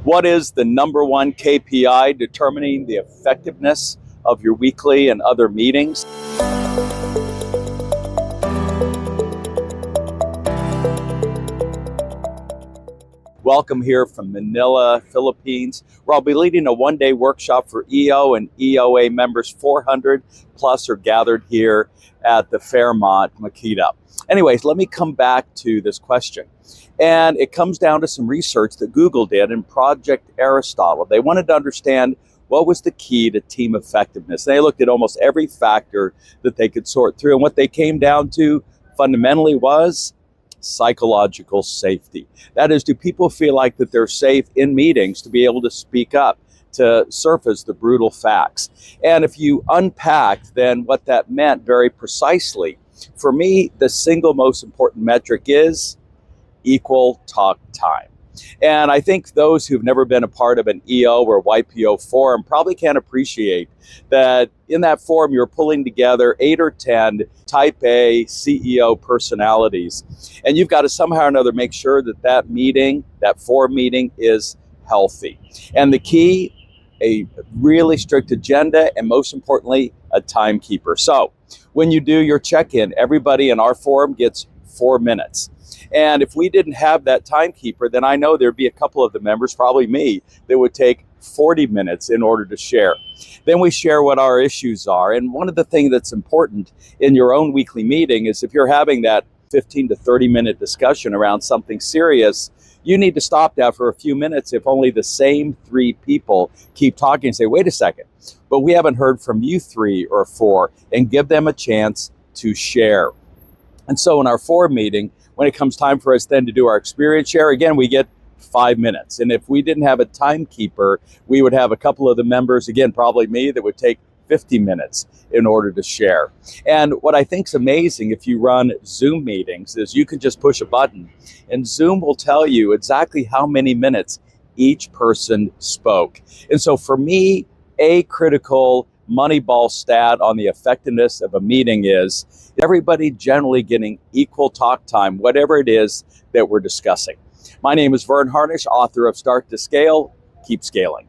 What is the number one KPI determining the effectiveness of your weekly and other meetings? Welcome here from Manila, Philippines, where I'll be leading a one-day workshop for EO and EOA members. 400 plus are gathered here at the Fairmont Makita. Anyways, let me come back to this question. And it comes down to some research that Google did in Project Aristotle. They wanted to understand what was the key to team effectiveness. They looked at almost every factor that they could sort through. And what they came down to fundamentally was psychological safety. That is, do people feel like that they're safe in meetings to be able to speak up, to surface the brutal facts? And if you unpack then what that meant very precisely, for me, the single most important metric is equal talk time. And I think those who've never been a part of an EO or YPO forum probably can't appreciate that in that forum you're pulling together 8 or 10 type A CEO personalities. And you've got to somehow or another make sure that that meeting, that forum meeting, is healthy. And the key, a really strict agenda, and most importantly, a timekeeper. So when you do your check-in, everybody in our forum gets 4 minutes. And if we didn't have that timekeeper, then I know there'd be a couple of the members, probably me, that would take 40 minutes in order to share. Then we share what our issues are. And one of the things that's important in your own weekly meeting is if you're having that 15 to 30 minute discussion around something serious, you need to stop that for a few minutes if only the same 3 people keep talking and say, wait a second, but we haven't heard from you 3 or 4, and give them a chance to share. And so in our forum meeting, when it comes time for us then to do our experience share, again, we get 5 minutes. And if we didn't have a timekeeper, we would have a couple of the members, again, probably me, that would take 50 minutes in order to share. And what I think is amazing if you run Zoom meetings is you can just push a button and Zoom will tell you exactly how many minutes each person spoke. And so for me, a critical Moneyball stat on the effectiveness of a meeting is everybody generally getting equal talk time, whatever it is that we're discussing. My name is Verne Harnish, author of Start to Scale. Keep scaling.